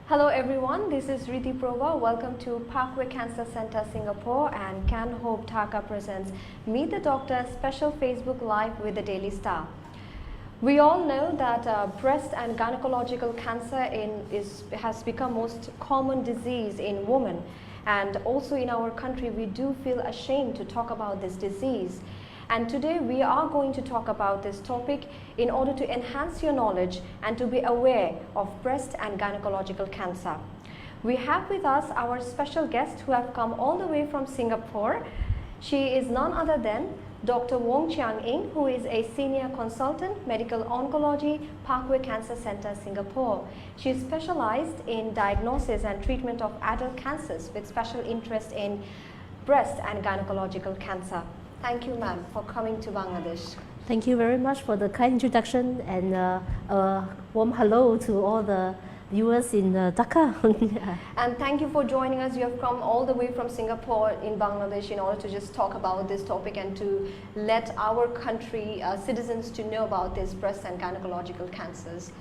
Hello everyone, this is Riti Prova. Welcome to Parkway Cancer Center, Singapore, and Can Hope Taka presents Meet the Doctor special Facebook Live with the Daily Star. We all know that breast and gynecological cancer has become most common disease in women, and also in our country we do feel ashamed to talk about this disease. And today we are going to talk about this topic in order to enhance your knowledge and to be aware of breast and gynecological cancer. We have with us our special guest who have come all the way from Singapore. She is none other than Dr. Wong, who is a senior consultant, medical oncology, Parkway Cancer Center, Singapore. She is specialized in diagnosis and treatment of adult cancers with special interest in breast and gynecological cancer. Thank you, ma'am, for coming to Bangladesh. Thank you very much for the kind introduction, and a warm hello to all the viewers in Dhaka. And thank you for joining us. You have come all the way from Singapore in Bangladesh in order to just talk about this topic and to let our country citizens to know about this breast and gynecological cancers.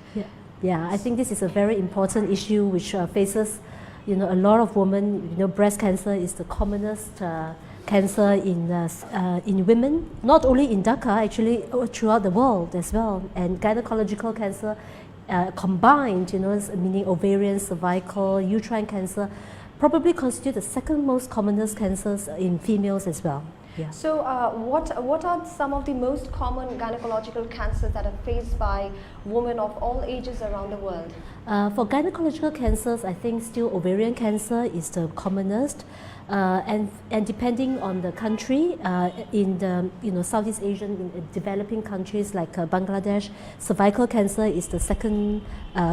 Yeah, I think this is a very important issue which faces, a lot of women. Breast cancer is the commonest cancer in women, not only in Dhaka, actually throughout the world as well. And gynecological cancer combined, meaning ovarian, cervical, uterine cancer, probably constitute the second most commonest cancers in females as well. Yeah. So what are some of the most common gynecological cancers that are faced by women of all ages around the world? For gynecological cancers, I think still ovarian cancer is the commonest. And depending on the country, in the Southeast Asian, in developing countries like Bangladesh, cervical cancer is the second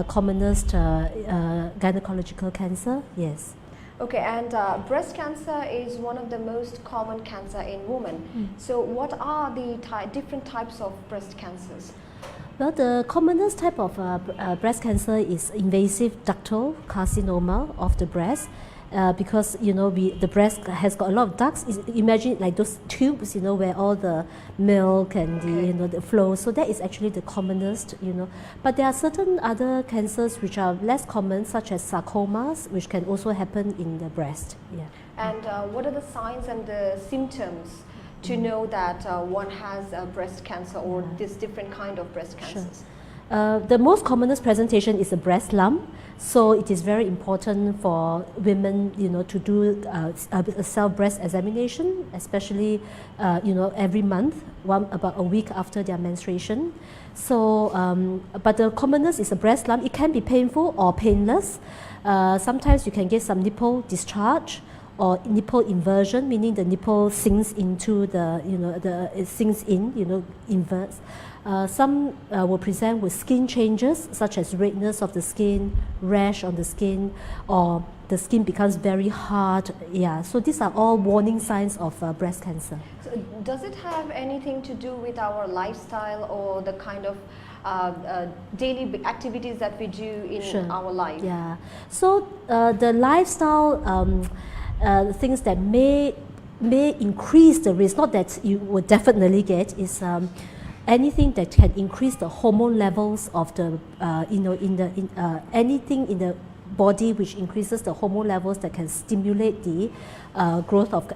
commonest gynecological cancer. Yes. Okay, and breast cancer is one of the most common cancer in women. So what are the different types of breast cancers? Well, the commonest type of breast cancer is invasive ductal carcinoma of the breast. Because the breast has got a lot of ducts. Imagine like those tubes, where all the milk and the flow. So that is actually the commonest, But there are certain other cancers which are less common, such as sarcomas, which can also happen in the breast. Yeah. And what are the signs and the symptoms to know that one has breast cancer or this different kind of breast cancers? Sure. The most commonest presentation is a breast lump. So it is very important for women, to do a self-breast examination, especially, every month, about a week after their menstruation. So, but the commonest is a breast lump. It can be painful or painless. Sometimes you can get some nipple discharge or nipple inversion, meaning the nipple sinks into it sinks in, inverts. Some will present with skin changes, such as redness of the skin, rash on the skin, or the skin becomes very hard. Yeah, so these are all warning signs of breast cancer. So does it have anything to do with our lifestyle or the kind of daily activities that we do in our life? Yeah, so the lifestyle things that may increase the risk, not that you will definitely get, is anything that can increase the hormone levels of the anything in the body which increases the hormone levels that can stimulate the growth of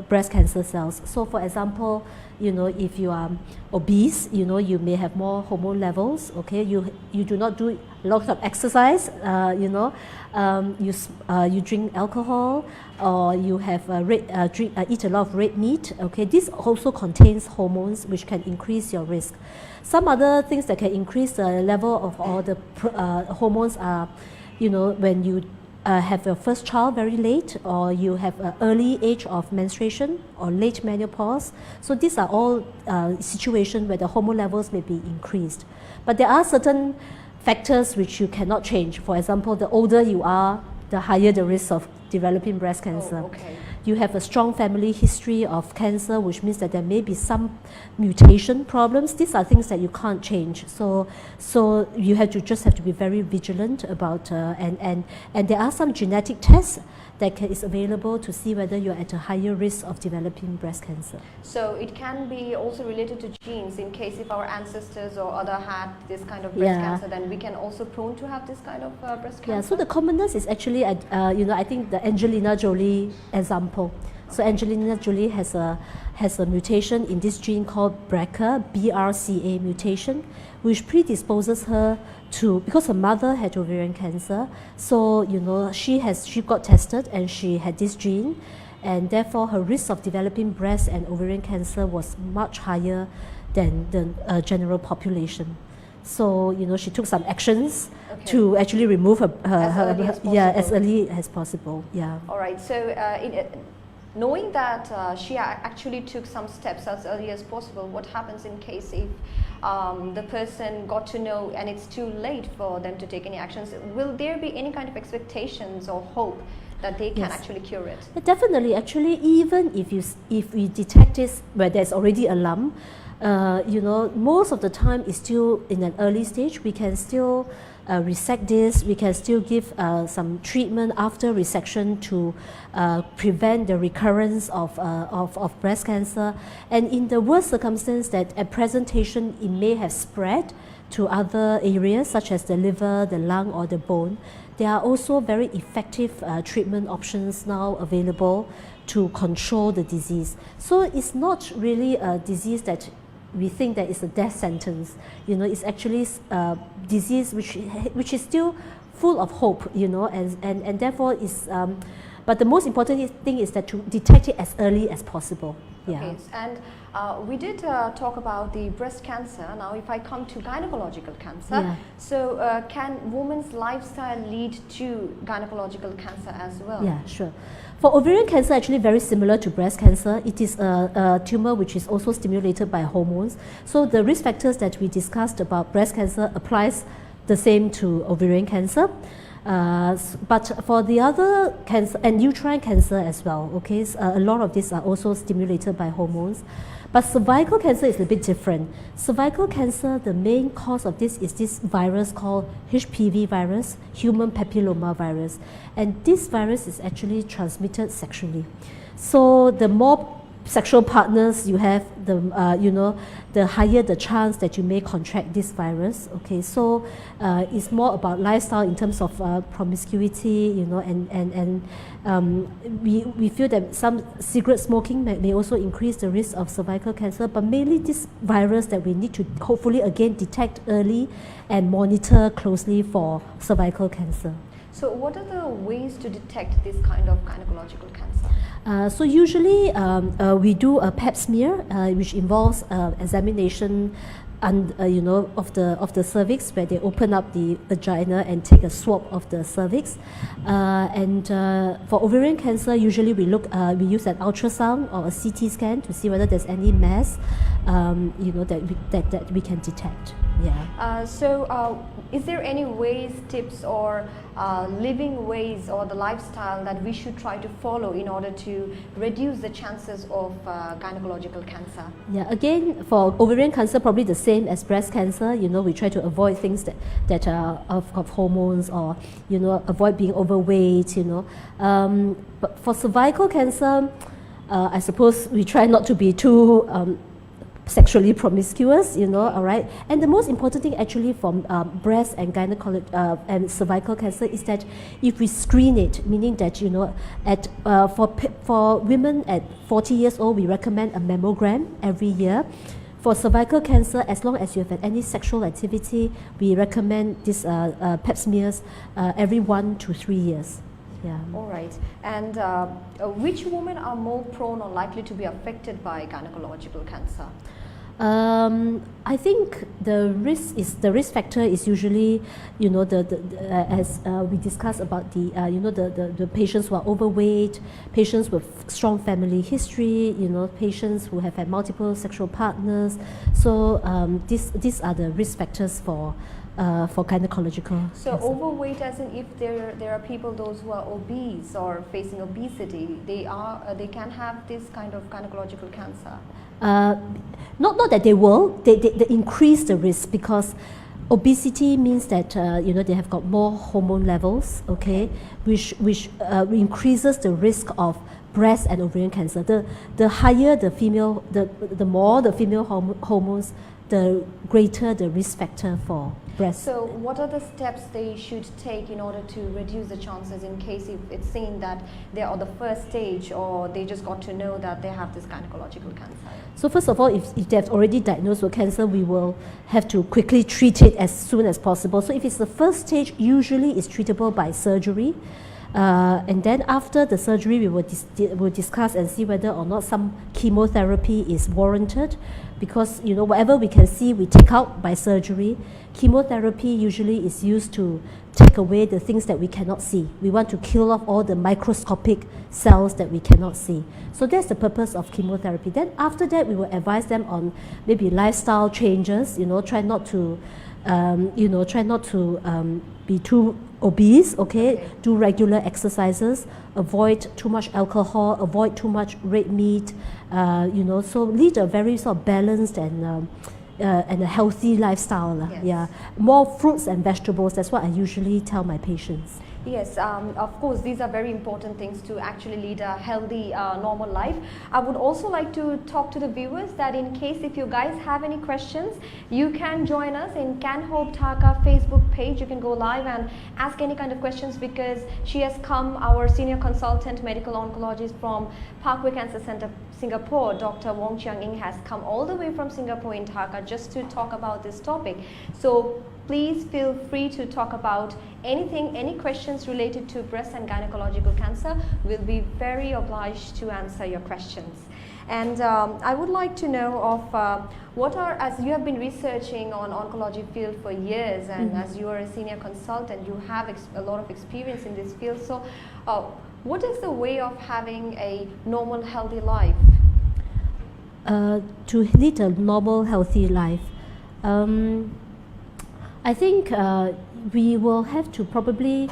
breast cancer cells. So for example, if you are obese, you may have more hormone levels. Okay, you do not do lots of exercise, you drink alcohol, or you have eat a lot of red meat. Okay, this also contains hormones which can increase your risk. Some other things that can increase the level of all the hormones are, when you have your first child very late, or you have an early age of menstruation or late menopause. So these are all situations where the hormone levels may be increased. But there are certain factors which you cannot change. For example, the older you are, the higher the risk of developing breast cancer. Oh, okay. you have a strong family history of cancer, which means that there may be some mutation problems. These are things that you can't change. So you just have to be very vigilant about, and there are some genetic tests that is available to see whether you're at a higher risk of developing breast cancer. So it can be also related to genes. In case if our ancestors or other had this kind of breast cancer, then we can also prone to have this kind of breast cancer. Yeah. So the commonest is actually, I think the Angelina Jolie example. So Angelina Jolie has a mutation in this gene called BRCA, BRCA mutation, which predisposes her to, because her mother had ovarian cancer, so she got tested and she had this gene, and therefore her risk of developing breast and ovarian cancer was much higher than the general population. So she took some actions to actually remove her as early as possible. Yeah. All right. So knowing that she actually took some steps as early as possible, what happens in case if the person got to know and it's too late for them to take any actions? Will there be any kind of expectations or hope that they can actually cure it? Definitely. Actually, even if we detect this where there's already a lump, most of the time it's still in an early stage. We can still resect this. We can still give some treatment after resection to prevent the recurrence of breast cancer. And in the worst circumstance that at presentation it may have spread to other areas such as the liver, the lung, or the bone, there are also very effective treatment options now available to control the disease. So it's not really a disease that we think that it's a death sentence. It's actually a disease which is still full of hope, and therefore is. But the most important thing is that to detect it as early as possible. Yeah. Okay, and we did talk about the breast cancer. Now, if I come to gynecological cancer, so can women's lifestyle lead to gynecological cancer as well? Yeah, sure. For ovarian cancer, actually very similar to breast cancer. It is a tumor which is also stimulated by hormones. So the risk factors that we discussed about breast cancer applies the same to ovarian cancer. But for the other cancer and uterine cancer as well, okay, a lot of these are also stimulated by hormones. But cervical cancer is a bit different. Cervical cancer, the main cause of this is this virus called HPV virus, human papilloma virus. And this virus is actually transmitted sexually. So the more sexual partners you have, the higher the chance that you may contract this virus. Okay, so it's more about lifestyle in terms of promiscuity, and we feel that some cigarette smoking may also increase the risk of cervical cancer, but mainly this virus that we need to hopefully again detect early and monitor closely for cervical cancer. So what are the ways to detect this kind of gynecological cancer? So usually we do a Pap smear, which involves examination of the cervix, where they open up the vagina and take a swab of the cervix. And for ovarian cancer, usually we use an ultrasound or a CT scan to see whether there's any mass, that we can detect. Yeah. So is there any ways, tips, or living ways or the lifestyle that we should try to follow in order to reduce the chances of gynecological cancer? Yeah, again, for ovarian cancer, probably the same as breast cancer. We try to avoid things that are of hormones, or avoid being overweight. But for cervical cancer, I suppose we try not to be too sexually promiscuous, all right. And the most important thing actually for breast and and cervical cancer is that if we screen it, meaning that for women at 40 years old, we recommend a mammogram every year. For cervical cancer, as long as you have had any sexual activity, we recommend this Pap smears every 1 to 3 years. Yeah. All right. And which women are more prone or likely to be affected by gynecological cancer? I think the risk factor is usually, as we discussed about the patients who are overweight, patients with strong family history, patients who have had multiple sexual partners. So these are the risk factors for for gynecological So cancer. overweight, as in if there are people those who are obese or facing obesity, they can have this kind of gynecological cancer. Not that they will, they increase the risk, because obesity means that you know, they have got more hormone levels, okay, which increases the risk of breast and ovarian cancer. The higher the female, the more the female hormones, the greater the risk factor for breast. So what are the steps they should take in order to reduce the chances in case if it's seen that they're on the first stage, or they just got to know that they have this gynecological cancer? So first of all, if they've already diagnosed with cancer, we will have to quickly treat it as soon as possible. So if it's the first stage, usually it's treatable by surgery. And then after the surgery, we will discuss and see whether or not some chemotherapy is warranted, because you know, whatever we can see, we take out by surgery. Chemotherapy usually is used to take away the things that we cannot see. We want to kill off all the microscopic cells that we cannot see. So that's the purpose of chemotherapy. Then after that, we will advise them on maybe lifestyle changes. You know, try not to be too obese, okay? Do regular exercises, avoid too much alcohol, avoid too much red meat, you know, so lead a very sort of balanced and a healthy lifestyle. Yes. Yeah, more fruits and vegetables, that's what I usually tell my patients. Yes, of course, these are very important things to actually lead a healthy, normal life. I would also like to talk to the viewers that in case if you guys have any questions, you can join us in Can Hope Taka Facebook page. You can go live and ask any kind of questions, because she has come, our senior consultant medical oncologist from Parkway Cancer Center, Singapore, Dr. Wong has come all the way from Singapore in Dhaka just to talk about this topic. So please feel free to talk about anything, any questions related to breast and gynecological cancer. We'll be very obliged to answer your questions. And I would like to know of what are, as you have been researching on oncology field for years, and as you are a senior consultant, you have a lot of experience in this field. So what is the way of having a normal, healthy life? To lead a normal, healthy life, I think we will have to probably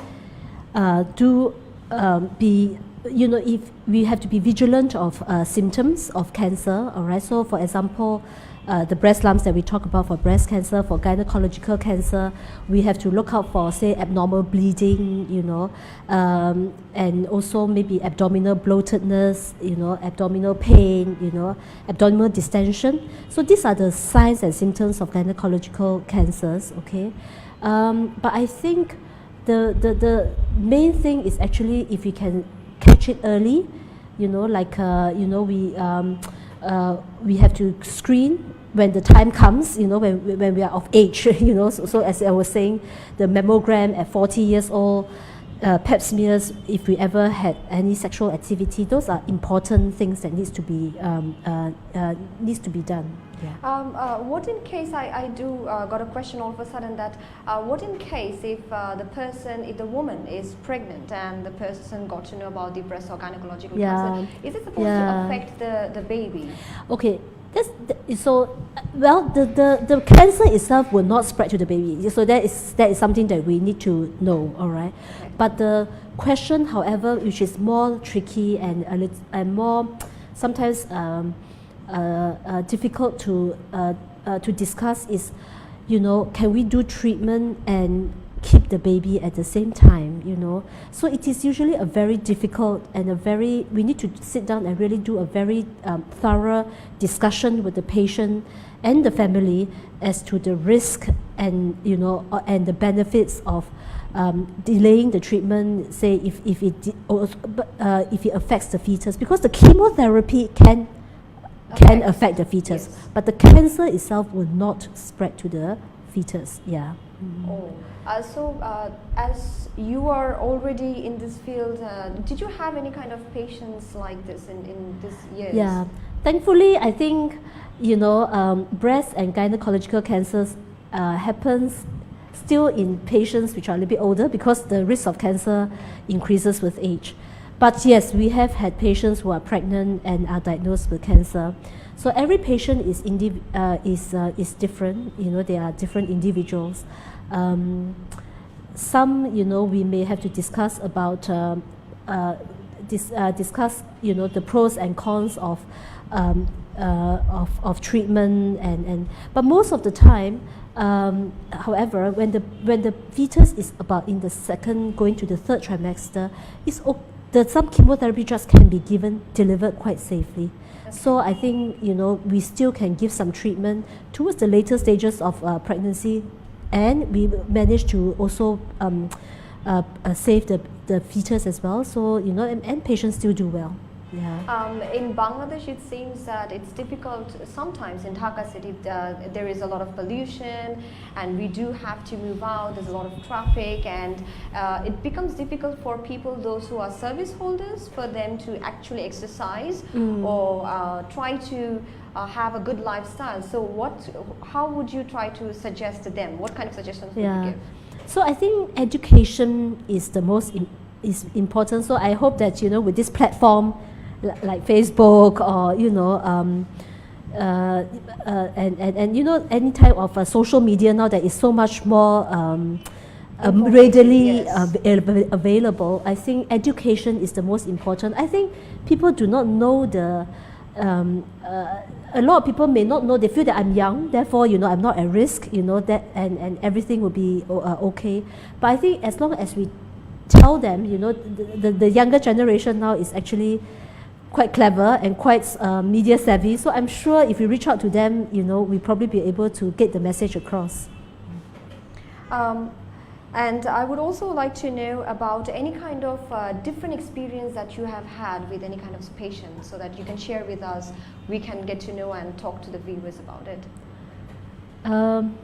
you know, if we have to be vigilant of symptoms of cancer, all right? So for example, the breast lumps that we talk about for breast cancer, for gynecological cancer, we have to look out for, say, abnormal bleeding, you know, and also maybe abdominal bloatedness, you know, abdominal pain, you know, abdominal distension. So these are the signs and symptoms of gynecological cancers, okay? But I think the main thing is actually if we can catch it early, you know, like, you know, we have to screen when the time comes, you know, when we are of age, you know. So as I was saying, the mammogram at 40 years old, pap smears if we ever had any sexual activity, those are important things that needs to be done. Yeah. What in case, I got a question all of a sudden that what in case if the woman is pregnant and the person got to know about the breast or gynecological cancer, is it supposed to affect the baby? Okay. Well, the cancer itself will not spread to the baby. So that is something that we need to know, all right? Okay. But the question, however, which is more tricky and more sometimes difficult to discuss is, you know, can we do treatment and keep the baby at the same time, you know? So it is usually a very difficult and we need to sit down and really do a very thorough discussion with the patient and the family as to the risk and, you know, and the benefits of delaying the treatment, say if it affects the fetus, because the chemotherapy can affect the fetus, yes, but the cancer itself will not spread to the fetus. Yeah. Oh, so as you are already in this field, did you have any kind of patients like this in this years? Yeah, thankfully, I think, you know, breast and gynecological cancers happens still in patients which are a little bit older, because the risk of cancer increases with age. But yes, we have had patients who are pregnant and are diagnosed with cancer. So every patient is different. You know, they are different individuals. Some, we may have to discuss about discuss, the pros and cons of treatment, but most of the time, however, when the fetus is about in the second going to the third trimester, some chemotherapy drugs can be delivered quite safely. So I think we still can give some treatment towards the later stages of pregnancy, and we manage to also save the fetus as well. So and patients still do well. Yeah. In Bangladesh, it seems that it's difficult sometimes. In Dhaka city, there is a lot of pollution, and we do have to move out. There's a lot of traffic, and it becomes difficult for people, those who are service holders, for them to actually exercise or try to have a good lifestyle. So how would you try to suggest to them? What kind of suggestions would you give? So I think education is the most important. So I hope that with this platform, like Facebook or and any type of social media now that is so much more readily available, I think education is the most important. I think people do not know a lot of people may not know. They feel that I'm young, therefore I'm not at risk, that and everything will be okay. But I think as long as we tell them, the younger generation now is actually quite clever and quite media savvy. So I'm sure if we reach out to them, we'll probably be able to get the message across. And I would also like to know about any kind of different experience that you have had with any kind of patient, so that you can share with us. We can get to know and talk to the viewers about it.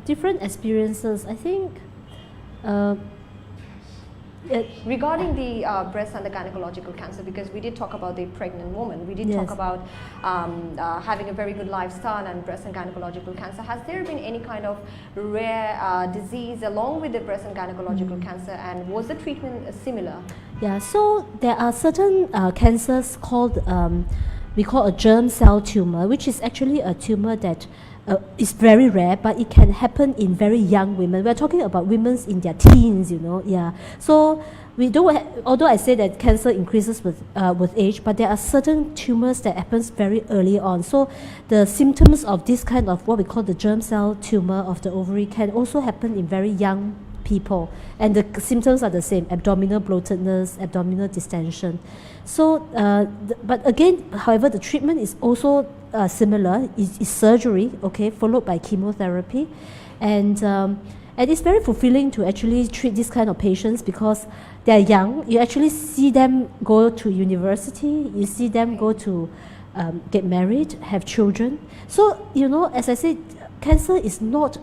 Different experiences, I think. Regarding the breast and the gynecological cancer, because we did talk about the pregnant woman, we did talk about having a very good lifestyle and breast and gynecological cancer. Has there been any kind of rare disease along with the breast and gynecological cancer, and was the treatment similar? Yeah, so there are certain cancers called, we call a germ cell tumor, which is actually a tumor that is very rare, but it can happen in very young women. We're talking about women in their teens, So we don't. Although I say that cancer increases with age, but there are certain tumors that happens very early on. So the symptoms of this kind of what we call the germ cell tumor of the ovary can also happen in very young people, and the symptoms are the same: abdominal bloatedness, abdominal distension. So, but again, however, the treatment is also similar. It's surgery, followed by chemotherapy, and it's very fulfilling to actually treat this kind of patients because they're young. You actually see them go to university. You see them go to get married, have children. So as I said, cancer is not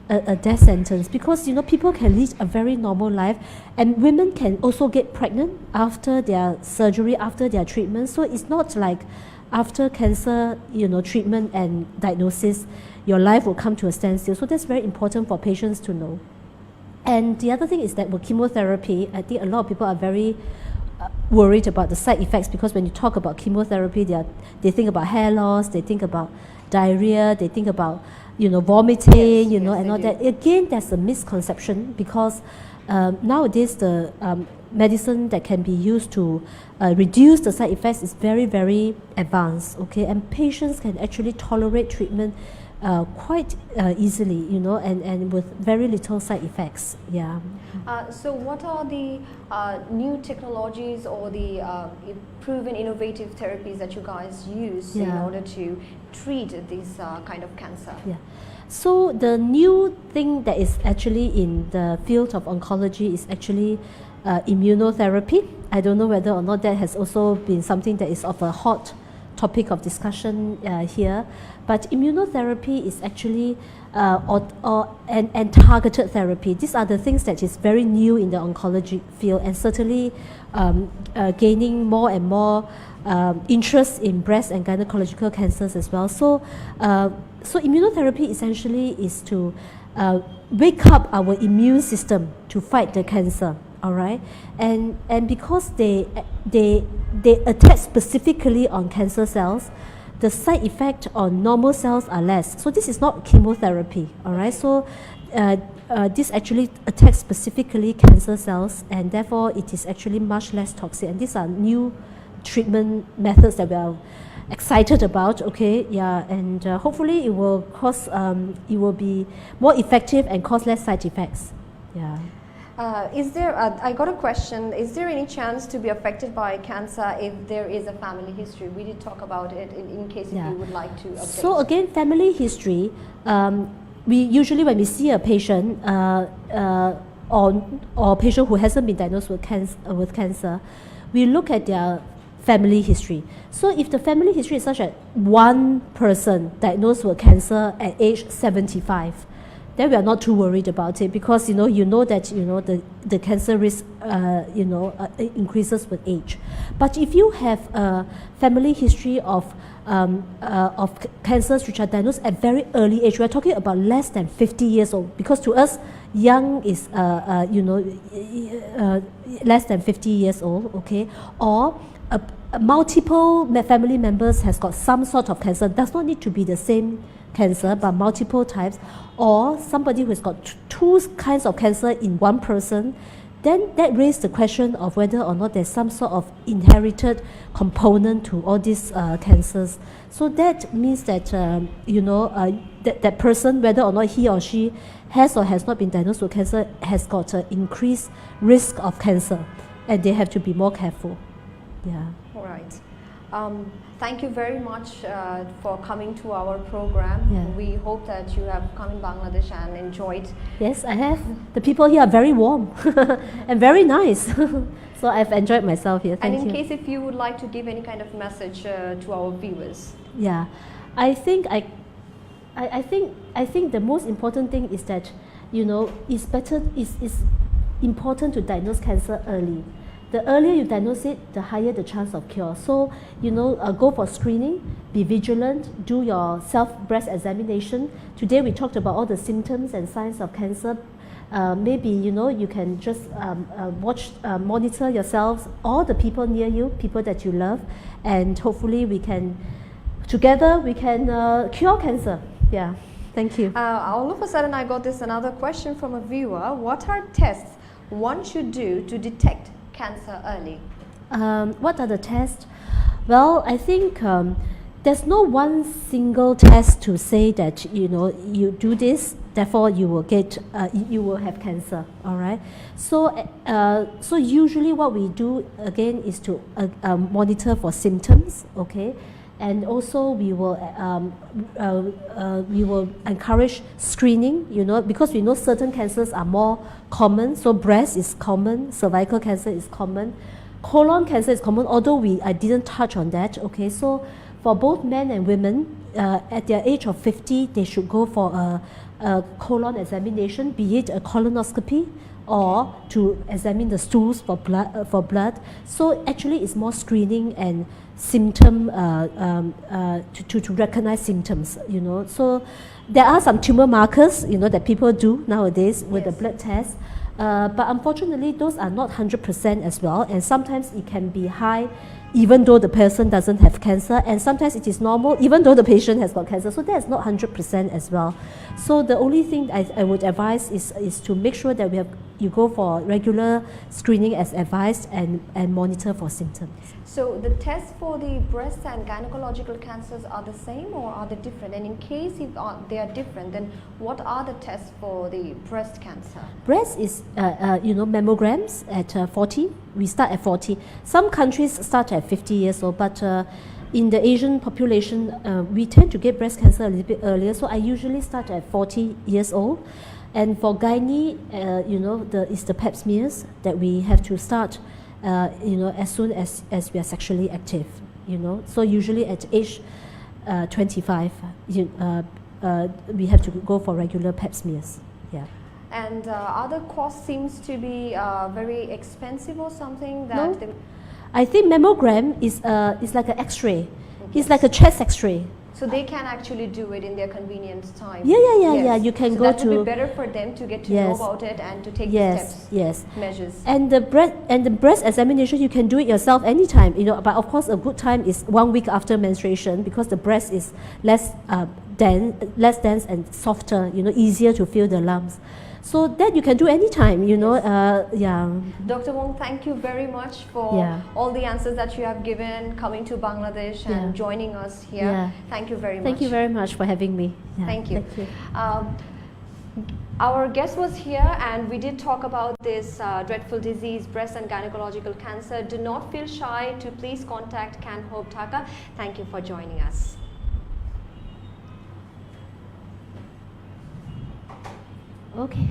a death sentence, because people can lead a very normal life, and women can also get pregnant after their surgery, after their treatment. So it's not like after cancer treatment and diagnosis your life will come to a standstill. So that's very important for patients to know. And the other thing is that with chemotherapy, I think a lot of people are very worried about the side effects, because when you talk about chemotherapy, they think about hair loss, they think about diarrhea, they think about vomiting, and all that. Again, that's a misconception, because nowadays the medicine that can be used to reduce the side effects is very, very advanced, and patients can actually tolerate treatment quite easily, and with very little side effects. Yeah. So what are the new technologies or the proven innovative therapies that you guys use in order to treat this kind of cancer? Yeah. So the new thing that is actually in the field of oncology is actually immunotherapy. I don't know whether or not that has also been something that is of a hot topic of discussion here, but immunotherapy is actually and targeted therapy. These are the things that is very new in the oncology field, and certainly gaining more and more interest in breast and gynecological cancers as well. So immunotherapy essentially is to wake up our immune system to fight the cancer. All right, and because they attack specifically on cancer cells, the side effect on normal cells are less. So this is not chemotherapy. All right, so this actually attacks specifically cancer cells, and therefore it is actually much less toxic. And these are new treatment methods that we are excited about. Okay, yeah, and hopefully it will cause, it will be more effective and cause less side effects. Yeah. Is there, I got a question, is there any chance to be affected by cancer if there is a family history? We did talk about it in case if you would like to update. So again, family history, we usually when we see a patient or patient who hasn't been diagnosed with cancer, we look at their family history. So if the family history is such that one person diagnosed with cancer at age 75, then we are not too worried about it, because you know that the cancer risk increases with age. But if you have a family history of cancers which are diagnosed at very early age, we are talking about less than 50 years old, because to us young is less than 50 years old, okay, or multiple family members has got some sort of cancer. Does not need to be the same cancer, but multiple types, or somebody who has got two kinds of cancer in one person, then that raises the question of whether or not there's some sort of inherited component to all these cancers. So that means that that person, whether or not he or she has or has not been diagnosed with cancer, has got an increased risk of cancer, and they have to be more careful. Yeah. All right. Thank you very much for coming to our program. Yeah. We hope that you have come in Bangladesh and enjoyed. Yes, I have. The people here are very warm and very nice. So I've enjoyed myself here. Thank you. And in case if you would like to give any kind of message to our viewers. Yeah, I think the most important thing is that it's important to diagnose cancer early. The earlier you diagnose it, the higher the chance of cure. So, go for screening, be vigilant, do your self-breast examination. Today we talked about all the symptoms and signs of cancer. Maybe, you can just monitor yourselves, all the people near you, people that you love, and hopefully together we can cure cancer. Yeah, thank you. All of a sudden I got another question from a viewer. What are tests one should do to detect cancer early? What are the tests? Well, I think there's no one single test to say that you do this, therefore you will have cancer. All right. So usually what we do again is to monitor for symptoms. Okay. And also we will encourage screening, because we know certain cancers are more common. So breast is common, cervical cancer is common, colon cancer is common, although I didn't touch on that. Okay, so for both men and women, at their age of 50, they should go for a colon examination, be it a colonoscopy or to examine the stools for blood. So actually it's more screening and symptom to recognize symptoms. So there are some tumor markers that people do nowadays with the blood test, but unfortunately those are not 100% as well, and sometimes it can be high even though the person doesn't have cancer, and sometimes it is normal even though the patient has got cancer. So that's not 100% as well. So the only thing I would advise is to make sure that you go for regular screening as advised, and monitor for symptoms. So the tests for the breast and gynecological cancers are the same, or are they different? And in case if they are different, then what are the tests for the breast cancer? Breast is mammograms at 40. We start at 40. Some countries start at 50 years old, but in the Asian population, we tend to get breast cancer a little bit earlier. So I usually start at 40 years old. And for gynae, it's the pap smears that we have to start, as soon as we are sexually active, So usually at age 25, we have to go for regular pap smears. Yeah. And other cost seems to be very expensive or something that. No. I think mammogram is like an X-ray. It's like a chest X-ray. So they can actually do it in their convenience time. Yeah. Yes. You can so go that to. would be better for them to get to know Yes. about it and to take the Yes, steps, yes. measures. And the breast examination, you can do it yourself anytime, you know. But of course, a good time is 1 week after menstruation, because the breast is less dense and softer, you know, easier to feel the lumps. So that you can do anytime, you know. Yeah. Dr. Wong, thank you very much for Yeah. all the answers that you have given, coming to Bangladesh Yeah. and joining us here. Yeah. Thank you very much. Thank you very much for having me. Yeah, Thank you. Thank you. Our guest was here and we did talk about this dreadful disease, breast and gynecological cancer. Do not feel shy to please contact Can Hope Dhaka. Thank you for joining us. Okay.